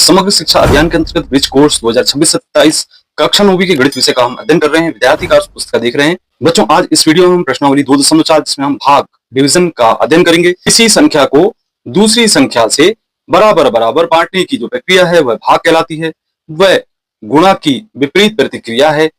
समग्र शिक्षा अभियान के अंतर्गत ब्रिज कोर्स 2026-27 कक्षा 9वीं के गणित विषय का हम अध्ययन कर रहे हैं। विद्यार्थी का पुस्तक देख रहे हैं। बच्चों, आज इस वीडियो में हम प्रश्नावली 2.4 जिसमें हम भाग डिवीजन का अध्ययन करेंगे। किसी संख्या को दूसरी संख्या से बराबर बराबर बांटने की जो प्रक्रिया है वह भाग कहलाती है। वह गुणा की विपरीत प्रतिक्रिया है।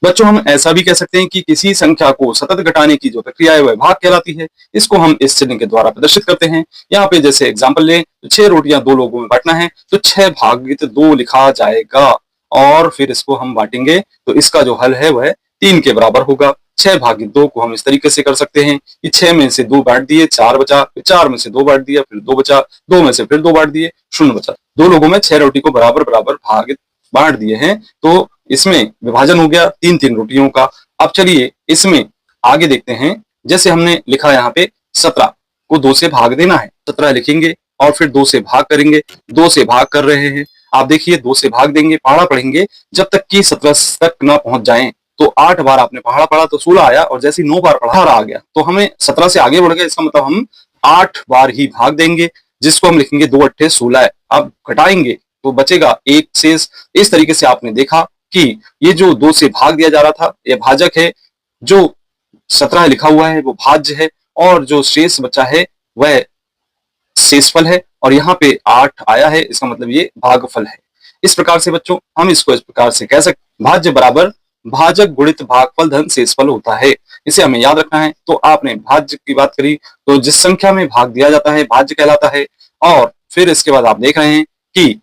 बच्चों, हम ऐसा भी कह सकते हैं कि किसी संख्या को सतत घटाने की जो प्रक्रिया है वह भाग कहलाती है। इसको हम इस चिन्ह के द्वारा प्रदर्शित करते हैं। यहाँ पे जैसे एग्जांपल लें तो 6 रोटियां 2 लोगों में बांटना है तो 6 भागित 2 लिखा जाएगा और फिर इसको हम बांटेंगे तो इसका जो हल है वह 3 के बराबर होगा। 6 भागित 2 को हम इस तरीके से कर सकते हैं कि 6 में से 2 बांट दिए, 4 बचा, फिर 4 में से 2 बांट दिया, फिर 2 बचा, 2 में से फिर 2 बांट दिए, 0 बचा। 2 लोगों में 6 रोटी को बराबर बराबर भागित बांट दिए हैं तो इसमें विभाजन हो गया 3 रोटियों का। अब चलिए इसमें आगे देखते हैं। जैसे हमने लिखा यहाँ पे 17 को 2 से भाग देना है, 17 लिखेंगे और फिर 2 से भाग करेंगे। 2 से भाग कर रहे हैं, आप देखिए 2 से भाग देंगे, पहाड़ा पढ़ेंगे जब तक कि 17 तक ना पहुंच जाएं। तो 8 बार आपने पहाड़ा पढ़ा तो 16 आया और जैसे 9 बार पढ़ा आ गया तो हमें 17 से आगे बढ़ गए। इसका मतलब हम 8 बार ही भाग देंगे जिसको हम लिखेंगे 2 अट्ठे 16। अब घटाएंगे तो बचेगा 1 शेष। इस तरीके से आपने देखा कि ये जो 2 से भाग दिया जा रहा था ये भाजक है, जो 17 लिखा हुआ है वो भाज्य है और जो शेष बचा है वह शेषफल है और यहाँ पे 8 आया है, इसका मतलब ये भागफल है। इस प्रकार से बच्चों हम इसको इस प्रकार से कह सकते, भाज्य बराबर भाजक गुणित भागफल धन शेषफल होता है। इसे हमें याद रखना है। तो आपने भाज्य की बात करी तो जिस संख्या में भाग दिया जाता है भाज्य कहलाता है। और फिर इसके बाद आप देख रहे हैं कि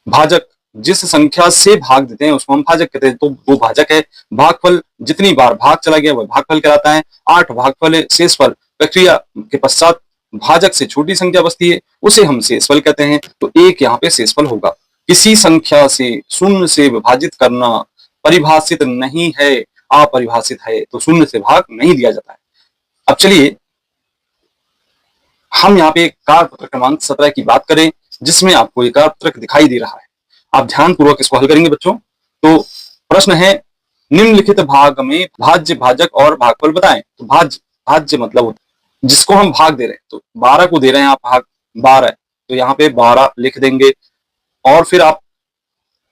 भाजक जिस संख्या से भाग देते हैं उसको हम भाजक कहते हैं, तो वो भाजक है। भागफल जितनी बार भाग चला गया वह भागफल कहलाता है। 8 भागफल है। शेषफल प्रक्रिया के पश्चात भाजक से छोटी संख्या बचती है उसे हम शेषफल कहते हैं। तो 1 यहाँ पे शेषफल होगा। किसी संख्या से 0 से विभाजित करना परिभाषित नहीं है, अपरिभाषित है, तो 0 से भाग नहीं दिया जाता है। अब चलिए हम यहाँ पे कार्यपत्र क्रमांक 17 की बात करें जिसमें आपको एक कार्यपत्र दिखाई दे रहा है। आप ध्यानपूर्वक इसको हल करेंगे बच्चों। तो प्रश्न है निम्नलिखित भाग में भाज्य भाजक और भागफल बताएं। तो भाज्य मतलब होता है जिसको हम भाग दे रहे हैं। तो 12 को दे रहे हैं आप भाग 12 तो यहाँ पे 12 लिख देंगे और फिर आप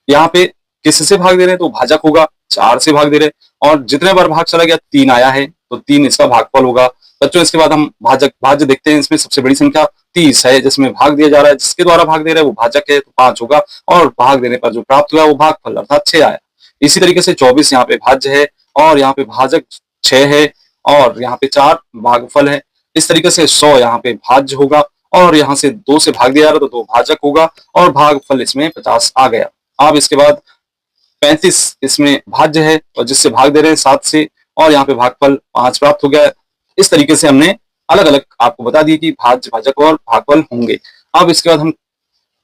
यहाँ पे किससे भाग दे रहे हैं तो भाजक होगा। 4 से भाग दे रहे हैं और जितने बार भाग चला गया 3 आया है तो 3 इसका भागफल होगा। बच्चों इसके बाद हम भाज्य देखते हैं। इसमें सबसे बड़ी संख्या 30 है जिसमें भाग दिया जा रहा है, जिसके द्वारा भाग दे रहा है वो भाजक है तो 5 होगा और भाग देने पर जो प्राप्त हुआ वो भागफल अर्थात 6 आया। इसी तरीके से 24 यहाँ पे भाज्य है और यहाँ पे भाजक 6 है और यहाँ पे 4 भागफल है। इस तरीके से 100 यहाँ पे भाज्य होगा और यहाँ से 2 से भाग दिया जा रहा तो 2 भाजक होगा और भागफल इसमें 50 आ गया। अब इसके बाद 35 इसमें भाज्य है और जिससे भाग दे रहे हैं 7 से और यहाँ पे भागफल 5 प्राप्त हो गया। इस तरीके से हमने अलग अलग आपको बता दिए कि भाज्य भाजक और भागफल होंगे। अब इसके बाद हम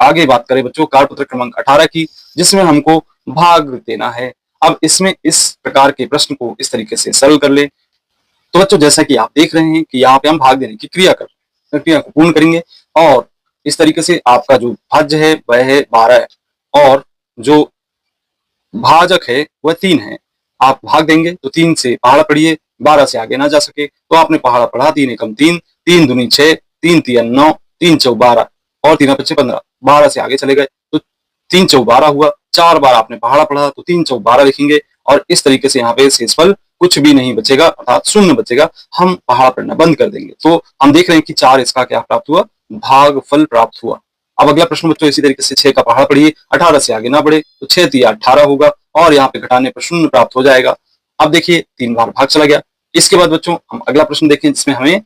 आगे बात करें बच्चों कार्यपत्र क्रमांक 18 की जिसमें हमको भाग देना है। अब इसमें इस प्रकार के प्रश्न को इस तरीके से सरल कर ले। तो बच्चों जैसा कि आप देख रहे हैं कि यहाँ पे हम भाग देने की क्रिया कर रहे हैं, प्रक्रिया को पूर्ण करेंगे और इस तरीके से आपका जो भाज्य है वह है 12 है और जो भाजक है वह 3 है। आप भाग देंगे तो 3 से पहाड़ा पढ़िए, 12 से आगे ना जा सके तो आपने पहाड़ा पढ़ा 3 एकम 3, 3 दूनी 6, 3 तिया 9, 3 चौ 12 और 3 पच्चे 15। 12 से आगे चले गए तो 3 चौ 12 हुआ। 4 बार आपने पहाड़ा पढ़ा तो 3 चौ 12 लिखेंगे और इस तरीके से यहाँ पे शेषफल कुछ भी नहीं बचेगा अर्थात 0 बचेगा। हम पहाड़ा पढ़ना बंद कर देंगे। तो हम देख रहे हैं कि 4 इसका क्या प्राप्त हुआ, भागफल प्राप्त हुआ। अब अगला प्रश्न बच्चों इसी तरीके से 6 का पहाड़ा पढ़िए, 18 से आगे ना बढ़े तो 6 तिया 18 होगा और यहाँ पे घटाने पर 0 प्राप्त हो जाएगा। अब देखिए 3 बार भाग चला गया। इसके बाद बच्चों हम अगला प्रश्न देखें जिसमें हमें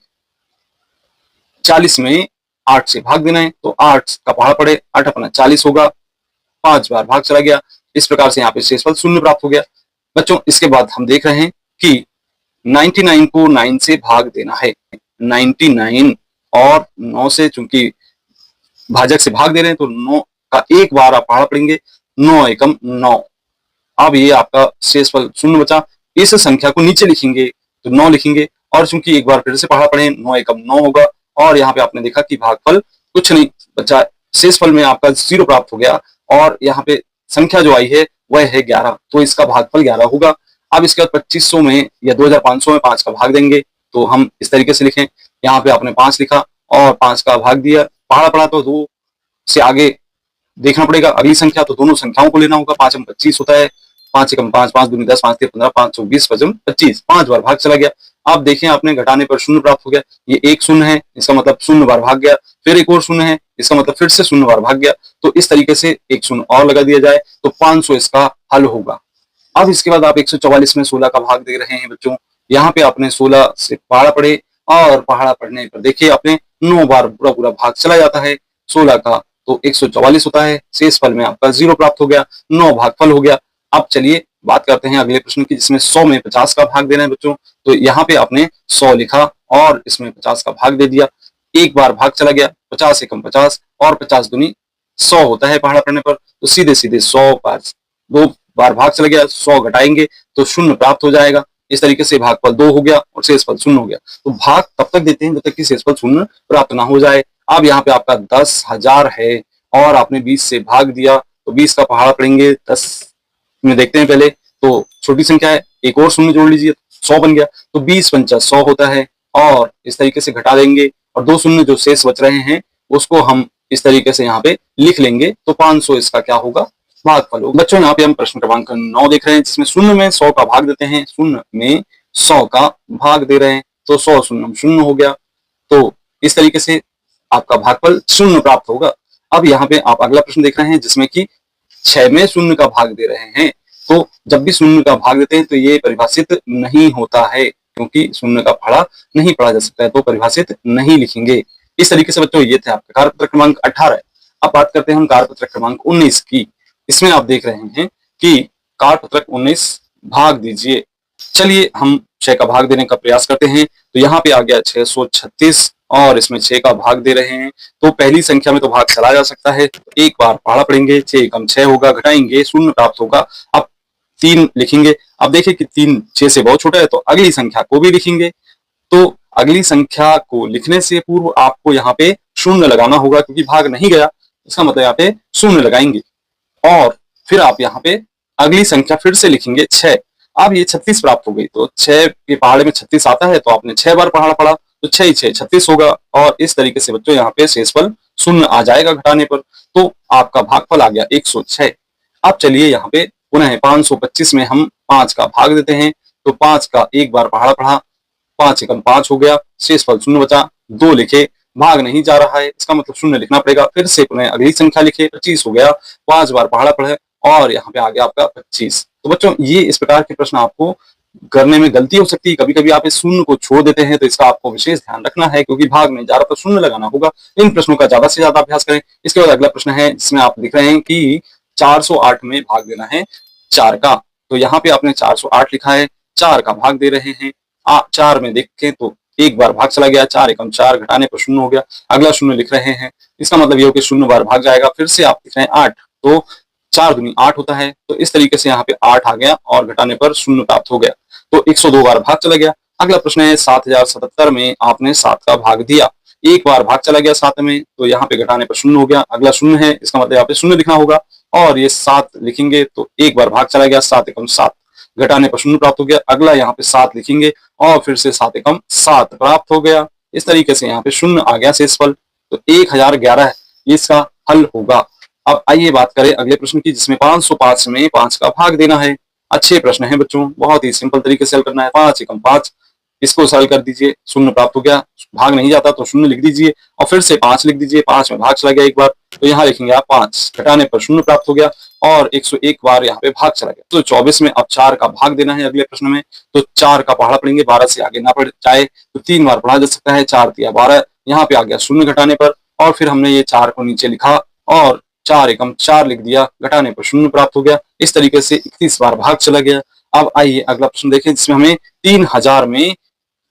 40 में 8 से भाग देना है तो 8 का पहाड़ा पढ़े, 8 अपना 40 होगा। 5 बार भाग चला गया। इस प्रकार से यहाँ पे शेषफल 0 प्राप्त हो गया। बच्चों इसके बाद हम देख रहे हैं कि 99 को 9 से भाग देना है। 99 और 9 से चूंकि भाजक से भाग दे रहे हैं तो 9 का एक बार आप पहाड़ा पढ़ेंगे, 9 एकम 9। अब ये आपका शेषफल 0 बचा। इस संख्या को नीचे लिखेंगे तो 9 लिखेंगे और चूंकि एक बार फिर से पहाड़ा पढ़े 9 एकम 9 होगा और यहाँ पे आपने देखा कि भागफल कुछ नहीं बचा। शेषफल में आपका 0 प्राप्त हो गया और यहाँ पे संख्या जो आई है वह है 11 तो इसका भागफल 11 होगा। अब इसके बाद 2500 में या 2500 में 5 का भाग देंगे तो हम इस तरीके से लिखें। यहाँ पे आपने 5 लिखा और 5 का भाग दिया, पहाड़ा पढ़ा तो 2 से आगे देखना पड़ेगा अगली संख्या, तो दोनों संख्याओं को लेना होगा। 5 25 होता है, 5 एकम 5, 5 दूनी 10, 5 3 15, 5 चौक 20, 25, 5 बार भाग चला गया। आप देखें आपने घटाने पर शून्य प्राप्त हो गया। ये एक शून्य है, इसका मतलब शून्य बार भाग गया, फिर एक और शून्य है, इसका मतलब फिर से शून्य बार भाग गया। तो इस तरीके से एक शून्य और लगा दिया जाए तो 500 इसका हल होगा। अब इसके बाद आप 144 में 16 का भाग दे रहे हैं बच्चों। यहाँ पे आपने 16 से पहाड़ा पढ़े और पहाड़ा पढ़ने पर देखिए आपने 9 बार पूरा पूरा भाग चला जाता है 16 का, तो 144 होता है। शेष फल में आपका 0 प्राप्त हो गया, 9 भागफल हो गया। अब चलिए बात करते हैं अगले प्रश्न की, जिसमें 100 में 50 का भाग देना है बच्चों। तो यहाँ पे आपने 100 लिखा और इसमें 50 का भाग दे दिया। एक बार भाग चला गया, 50 एकम 50 और 50 दूनी 100 होता है पहाड़ा पढ़ने पर, तो सीधे सीधे 100 बार 2 बार भाग चला गया, 100 घटाएंगे तो शून्य प्राप्त हो जाएगा। इस तरीके से भागफल 2 हो गया और शेषफल शून्य हो गया। तो भाग तब तक देते हैं जब तक कि शेषफल शून्य प्राप्त ना हो जाए। अब यहाँ पे आपका 10,000 है और आपने 20 से भाग दिया, तो 20 का पहाड़ा पढ़ेंगे। 10 में देखते हैं पहले, तो छोटी संख्या है, एक और शून्य जोड़ लीजिए, 100 बन गया। तो 20 पंचा 100 होता है और इस तरीके से घटा देंगे और 2 शून्य जो शेष बच रहे हैं उसको हम इस तरीके से यहाँ पे लिख लेंगे, तो 500 इसका क्या होगा, भागफल होगा। बच्चों यहाँ पे हम प्रश्न क्रमांक 9 देख रहे हैं, जिसमें शून्य में 100 का भाग देते हैं। शून्य में 100 का भाग दे रहे हैं तो 100 शून्य शून्य हो गया, तो इस तरीके से आपका भागफल शून्य प्राप्त होगा। अब यहाँ पे आप अगला प्रश्न देख रहे हैं, जिसमें कि 6 में शून्य का भाग दे रहे हैं। तो जब भी शून्य का भाग देते हैं तो ये परिभाषित नहीं होता है, क्योंकि शून्य का पहाड़ा नहीं पढ़ा जा सकता है, तो परिभाषित नहीं लिखेंगे। इस तरीके से बच्चों ये थे आपका कार्यपत्र क्रमांक 18। अब बात करते हैं हम कार्यपत्र क्रमांक 19 की। इसमें आप देख रहे हैं कि कार्यपत्रक 19 भाग दीजिए। चलिए हम 6 का भाग देने का प्रयास करते हैं। तो यहाँ पे आ गया 636 और इसमें 6 का भाग दे रहे हैं, तो पहली संख्या में तो भाग चला जा सकता है। एक बार पहाड़ा पढ़ेंगे, 6 एकम 6 होगा, घटाएंगे, शून्य प्राप्त होगा। अब 3 लिखेंगे। अब देखिए कि 3 6 से बहुत छोटा है, तो अगली संख्या को भी लिखेंगे। तो अगली संख्या को लिखने से पूर्व आपको यहाँ पे शून्य लगाना होगा, क्योंकि भाग नहीं गया, इसका मतलब यहाँ पे शून्य लगाएंगे और फिर आप यहाँ पे अगली संख्या फिर से लिखेंगे 6। अब ये 36 प्राप्त हो गई, तो 6 के पहाड़े में 36 आता है, तो आपने 6 बार पहाड़ा पढ़ा, तो 6 6 36 होगा और इस तरीके से बच्चों यहाँ पे शेषफल शून्य आ जाएगा घटाने पर, तो आपका भागफल आ गया 106। अब चलिए यहाँ पे पुनः 525 में हम 5 का भाग देते हैं। तो 5 का एक बार पहाड़ा पढ़ा, 5 एकम 5 हो गया, शेषफल शून्य बचा, 2 लिखे, भाग नहीं जा रहा है, इसका मतलब शून्य लिखना पड़ेगा। फिर से पुनः अगली संख्या लिखे, 25 हो गया, 5 बार पहाड़ा पढ़े और यहाँ पे आ गया आपका 25। तो बच्चों ये इस प्रकार के प्रश्न आपको करने में गलती हो सकती है, कभी कभी आप इस शून्य को छोड़ देते हैं, तो इसका आपको विशेष ध्यान रखना है, क्योंकि भाग नहीं जा रहा तो शून्य लगाना होगा। इन प्रश्नों का ज्यादा से ज्यादा अभ्यास करें। इसके बाद अगला प्रश्न है, जिसमें आप दिख रहे हैं कि 408 में भाग देना है 4 का। तो यहाँ पे आपने 408 लिखा है, 4 का भाग दे रहे हैं। 4 में देखें तो एक बार भाग चला गया, 4 एकम 4, घटाने पर शून्य हो गया, अगला शून्य लिख रहे हैं, इसका मतलब ये हो कि शून्य बार भाग जाएगा। फिर से आप लिख रहे हैं 8, तो 4 दूनी 8 होता है, तो इस तरीके से यहाँ पे 8 आ गया और घटाने पर शून्य प्राप्त हो गया, तो 102 बार भाग चला गया। अगला प्रश्न है 7077 में आपने 7 का भाग दिया, एक बार भाग चला गया 7 में, तो यहाँ पे घटाने पर शून्य हो गया, अगला शून्य है, इसका मतलब यहाँ पे शून्य लिखना होगा और ये 7 लिखेंगे, तो एक बार भाग चला गया, 7 एकम 7, घटाने पर शून्य प्राप्त हो गया, अगला यहाँ पे 7 लिखेंगे और फिर से 7 एकम 7 प्राप्त हो गया। इस तरीके से यहाँ पे शून्य आ गया शेषफल, तो 1011 इसका हल होगा। अब आइए बात करें अगले प्रश्न की, जिसमें 505 में 5 का भाग देना है। अच्छे प्रश्न है बच्चों, बहुत ही सिंपल तरीके से हल करना है। 5 एकम 5, इसको सरल कर दीजिए, शून्य प्राप्त हो गया, भाग नहीं जाता तो शून्य लिख दीजिए और फिर से 5 लिख दीजिए। 5 में भाग चला गया एक बार, तो यहाँ लिखेंगे आप 5, घटाने पर शून्य प्राप्त हो गया और 101 बार यहाँ पे भाग चला गया। तो 24 में अब 4 का भाग देना है अगले प्रश्न में, तो 4 का पहाड़ा पढ़ेंगे, 12 से आगे ना पढ़ जाए तो 3 बार पढ़ा जा सकता है, 4 तिया 12, यहाँ पे आ गया शून्य घटाने पर और फिर हमने ये 4 को नीचे लिखा और 4 एकम 4 लिख दिया, घटाने पर शून्य प्राप्त हो गया। इस तरीके से 31 बार भाग चला गया। अब आइए अगला प्रश्न देखें, जिसमें हमें 3000 में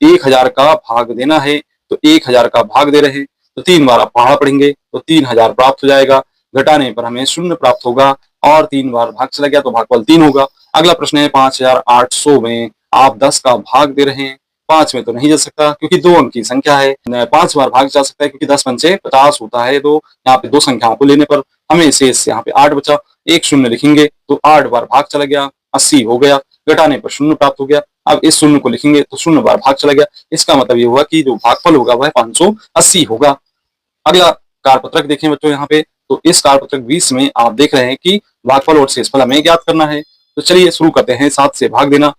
1000 का भाग देना है। तो 1000 का भाग दे रहे हैं, तो 3 बार आप पहाड़ा पढ़ेंगे तो 3000 प्राप्त हो जाएगा, घटाने पर हमें शून्य प्राप्त होगा और 3 बार भाग चला गया तो भागफल 3 होगा। अगला प्रश्न है 5800 में आप 10 का भाग दे रहे हैं। 5 में तो नहीं जा सकता क्योंकि 2 अंक की संख्या है, 5 बार भाग जा सकता है क्योंकि 10 पंचे 50 होता है, तो यहाँ पे 2 संख्याओं को लेने पर हमें शेष यहाँ पे 8 बचा, एक शून्य लिखेंगे तो 8 बार भाग चला गया, 80 हो गया, घटाने पर शून्य प्राप्त हो गया। अब इस शून्य को लिखेंगे तो शून्य बार भाग चला गया, इसका मतलब ये हुआ कि जो भागफल होगा वह 580 होगा। अगला कारपत्रक देखें बच्चों, यहाँ पे तो इस कार्यपत्रक 20 में आप देख रहे हैं कि भागफल और शेषफल हमें ज्ञात करना है। तो चलिए शुरू करते हैं। 7 से भाग देना,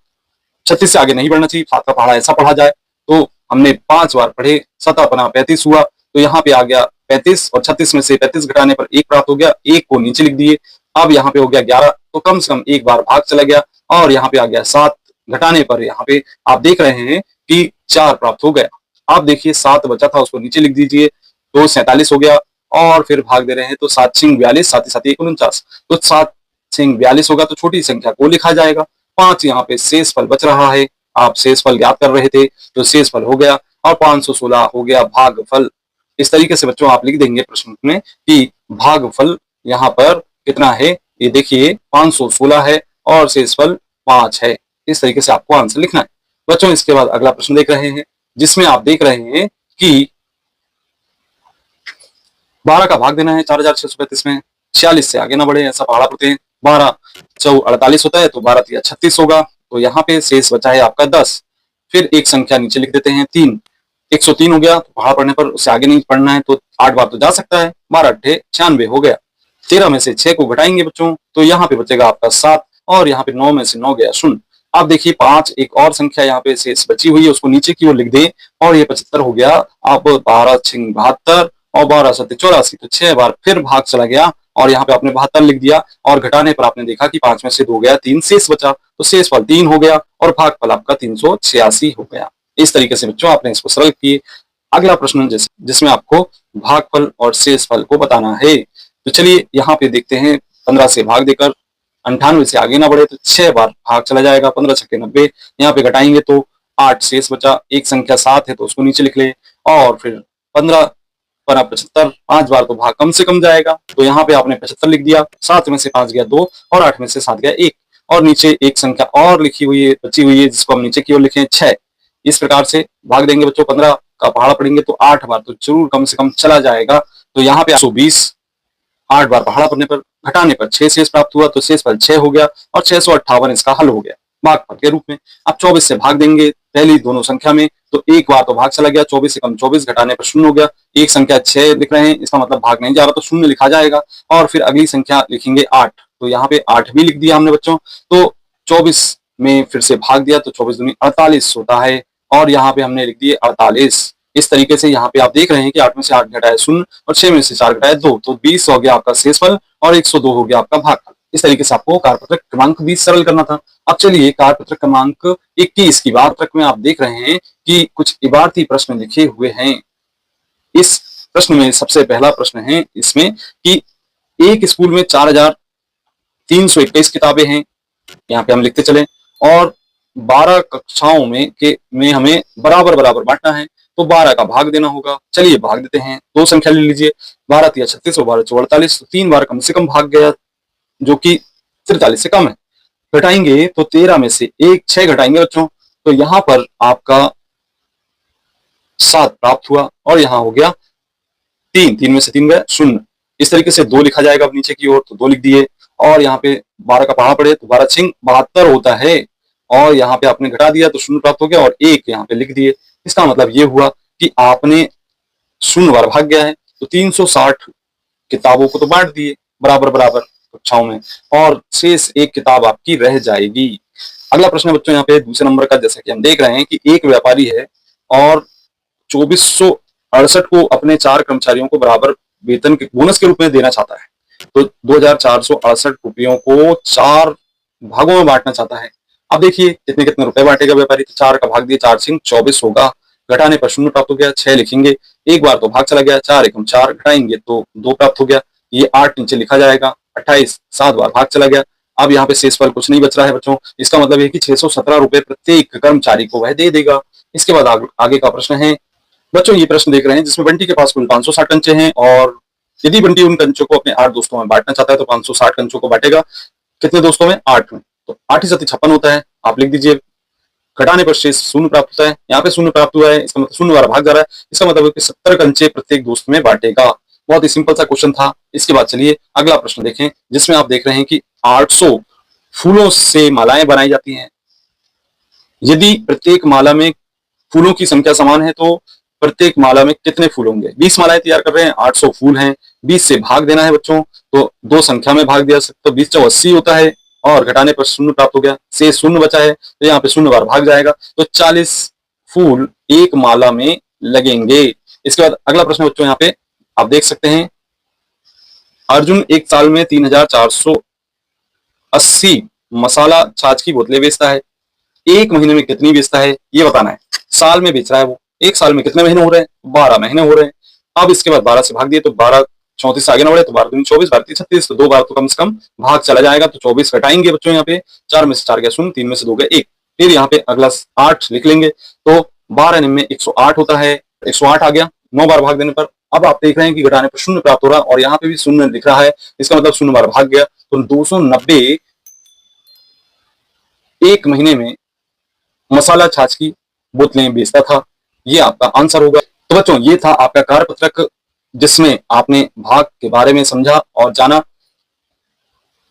36 से आगे नहीं बढ़ना चाहिए। 7 का पहाड़ा ऐसा पढ़ा जाए तो हमने 5 बार पढ़े, 7 अपना 35 हुआ, तो यहाँ पे आ गया 35 और 36 में से 35 घटाने पर 1 प्राप्त हो गया, 1 को नीचे लिख दिए। अब यहाँ पे हो गया 11, तो कम से कम एक बार भाग चला गया और यहाँ पे आ गया 7 घटाने पर यहाँ पे आप देख रहे हैं कि 4 प्राप्त हो गया। आप देखिए 7 बचा था उसको नीचे लिख दीजिए, तो 47 हो गया और फिर भाग दे रहे हैं तो 7 छिंग 42, 7 7 49, तो 7 छिंग 42 होगा, तो छोटी संख्या को लिखा जाएगा। 5 यहाँ पे शेषफल बच रहा है, आप शेषफल ज्ञात कर रहे थे तो शेषफल हो गया और 516 हो गया भागफल। इस तरीके से बच्चों आप लिख देंगे प्रश्न में कि भागफल यहाँ पर कितना है, ये देखिए 516 है और शेषफल 5 है। इस तरीके से आपको आंसर लिखना है बच्चों। इसके बाद अगला प्रश्न देख रहे हैं जिसमें आप देख रहे हैं कि 12 का भाग देना है 4635 में, 46 से आगे ना बढ़े ऐसा पहाड़ा पढ़ते हैं। 12 चौ 48 होता है तो 12 तिया 36 होगा, तो यहाँ पे शेष बचा है आपका 10। फिर एक संख्या नीचे लिख देते हैं 3, 103 हो गया, तो पहाड़ा पढ़ने पर उससे आगे नहीं पढ़ना है, तो 8 बार तो जा सकता है। 12 8 96 हो गया। 13 में से 6 को घटाएंगे बच्चों तो यहाँ पे बचेगा आपका 7 और यहाँ पे 9 में से 9 गया 0। आप देखिए 5 एक और संख्या यहाँ पे शेष बची हुई है, उसको नीचे की ओर लिख दें और ये 75 हो गया। आप 12 छिंग 72 और 12 7 84, तो 6 बार फिर भाग चला गया और यहाँ पे आपने 72 लिख दिया और घटाने पर आपने देखा कि 5 में से 2 गया, 3 शेष बचा, तो शेषफल 3 हो गया और भागफल आपका 386 हो गया। इस तरीके से बच्चों आपने इसको सरल किए। अगला प्रश्न जिसमें आपको भागफल और शेषफल को बताना है, तो चलिए यहाँ पे देखते हैं। 15 से भाग देकर 98 से आगे ना बढ़े तो 6 बार भाग चला जाएगा। 15 छक्के 90, यहाँ पे घटाएंगे तो 8 शेष बचा, एक संख्या 7 है तो उसको नीचे लिख ले और फिर 15 पर 75, 5 बार तो भाग कम से कम जाएगा, तो यहाँ पे आपने 75 लिख दिया। 7 में से 5 गया 2 और 8 में से 7 गया 1 और नीचे एक संख्या और लिखी हुई है, बची हुई है, जिसको हम नीचे की ओर लिखे 6। इस प्रकार से भाग देंगे बच्चों। 15 का पहाड़ा पढ़ेंगे तो 8 बार तो जरूर कम से कम चला जाएगा, तो यहाँ पे 120, 8 बार पहाड़ा पढ़ने पर घटाने पर 6 शेष प्राप्त हुआ, तो शेषफल 6 हो गया और 658 इसका हल हो गया भागफल के रूप में। अब 24 से भाग देंगे पहली दोनों संख्या में, तो एक बार तो भाग चला गया। 24 से कम 24 घटाने पर 0 हो गया। एक संख्या 6 लिख रहे हैं, इसका मतलब भाग नहीं जा रहा, तो 0 लिखा जाएगा और फिर अगली संख्या लिखेंगे 8, तो यहाँ पे 8 भी लिख दिया हमने बच्चों। तो 24 में फिर से भाग दिया तो 24 दूनी 48 होता है और यहाँ पे हमने लिख दिए 48। इस तरीके से यहाँ पे आप देख रहे हैं कि 8 में से 8 घटाए 0 और 6 में से 4 घटाए 2, तो 20 हो गया आपका शेषफल और 102 हो गया आपका भागफल। इस तरीके से आपको कार्यपत्रक क्रमांक 20 सरल करना था। अब चलिए कार्यपत्रक क्रमांक 21 की कार्यपत्रक में आप देख रहे हैं कि कुछ इबारती प्रश्न लिखे हुए हैं। इस प्रश्न में सबसे पहला प्रश्न है इसमें कि एक स्कूल में 4321 किताबें हैं, यहाँ पे हम लिखते चले, और 12 कक्षाओं में हमें बराबर बराबर बांटना है, तो 12 का भाग देना होगा। चलिए भाग देते हैं। दो संख्या ले लीजिए, 12 तिया 36 और 12 चौ 48, तो 3 बार कम से कम भाग गया जो कि 43 से कम है। घटाएंगे तो 13 में से 6 घटाएंगे बच्चों, तो यहाँ पर आपका 7 प्राप्त हुआ और यहाँ हो गया 3 में से 3 गया 0। इस तरीके से 2 लिखा जाएगा अब नीचे की ओर, तो 2 लिख दिए और यहाँ पे 12 का पहाड़ा पड़े तो 12 छिंग 72 होता है और यहाँ पे आपने घटा दिया तो 0 प्राप्त हो गया और 1 यहाँ पे लिख दिए। इसका मतलब ये हुआ कि आपने 0 बार भाग गया है, तो 360 किताबों को तो बांट दिए बराबर बराबर कक्षाओं में और शेष एक किताब आपकी रह जाएगी। अगला प्रश्न बच्चों यहाँ पे दूसरे नंबर का, जैसा कि हम देख रहे हैं कि एक व्यापारी है और 2468 को अपने 4 कर्मचारियों को बराबर वेतन के बोनस के रूप में देना चाहता है, तो 2468 रुपयों को 4 भागों में बांटना चाहता है। अब देखिए कितने कितने रुपए बांटेगा व्यापारी, तो 4 का भाग दिए 4 छिंग 24 होगा, घटाने पर 0 प्राप्त हो गया। 6 लिखेंगे, एक बार तो भाग चला गया, 4 एकम 4 घटाएंगे तो 2 प्राप्त हो गया। ये 8 नीचे लिखा जाएगा। 28 7 बार भाग चला गया। अब यहाँ पे शेषफल कुछ नहीं बच रहा है बच्चों, इसका मतलब है कि 617 रुपए प्रत्येक कर्मचारी को वह दे देगा। इसके बाद आगे का प्रश्न है बच्चों, ये प्रश्न देख रहे हैं जिसमें बंटी के पास कुल 560 कंचे हैं और यदि बंटी उन कंचों को अपने 8 दोस्तों में बांटना चाहता है तो 560 कंचों को बांटेगा कितने दोस्तों में, 8 में, तो 8 ही 56 होता है, आप लिख दीजिए। घटाने पर शेष 0 प्राप्त होता है, यहाँ पे 0 प्राप्त हुआ है, इसका मतलब 0 बार भाग जा रहा है, इसका मतलब है कि 70 कंचे प्रत्येक दोस्त में बांटेगा। बहुत ही सिंपल सा क्वेश्चन था। इसके बाद चलिए अगला प्रश्न देखें जिसमें आप देख रहे हैं कि 800 फूलों से मालाएं बनाई जाती हैं। यदि प्रत्येक माला में फूलों की संख्या समान है तो प्रत्येक माला में कितने फूल होंगे। 20 मालाएं तैयार कर रहे हैं, 800 फूल हैं, 20 से भाग देना है बच्चों, तो दो संख्या में भाग दिया सकते, तो 20 चौक 80 होता है और घटाने पर शून्य प्राप्त हो गया, से शून्य बचा है तो यहाँ पे शून्य बार भाग जाएगा, तो 40 फूल एक माला में लगेंगे। इसके बाद अगला प्रश्न बच्चों यहाँ पे आप देख सकते हैं, अर्जुन एक साल में 3480 मसाला छाछ की बोतलें बेचता है, एक महीने में कितनी बेचता है ये बताना है। साल में बेच रहा है वो, एक साल में कितने महीने हो रहे हैं, 12 महीने हो रहे हैं। अब इसके बाद 12 से भाग दिए तो 12 34 से आगे ना बढ़े तो 12 दूनी 24, 12 तीन 36, तो दो बार तो कम से कम भाग चला जाएगा, तो 24 घटाएंगे बच्चों यहाँ पे, 4 में से 4 गया शून्य, 3 में से 2 गया 1, फिर यहाँ पे अगला 8 लिख लेंगे, तो 12 निम्न में 108 होता है, 108 आ गया 9 बार भाग देने पर। अब आप देख रहे हैं कि घटाने पर शून्य प्राप्त हो रहा है और यहाँ पे भी शून्य दिख रहा है, इसका मतलब शून्य बार भाग गया, तो 290 एक महीने में मसाला छाछ की बोतलें बेचता था, ये आपका आंसर होगा। तो बच्चों ये था आपका कार्यपत्रक जिसमें आपने भाग के बारे में समझा और जाना।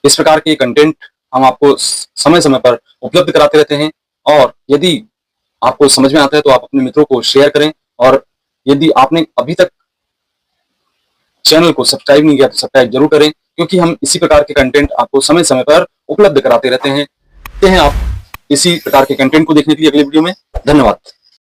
इस प्रकार के कंटेंट हम आपको समय समय पर उपलब्ध कराते रहते हैं, और यदि आपको समझ में आता है तो आप अपने मित्रों को शेयर करें, और यदि आपने अभी तक चैनल को सब्सक्राइब नहीं किया तो सब्सक्राइब जरूर करें, क्योंकि हम इसी प्रकार के कंटेंट आपको समय समय पर उपलब्ध कराते रहते हैं। आप इसी प्रकार के कंटेंट को देखने के लिए अगले वीडियो में। धन्यवाद।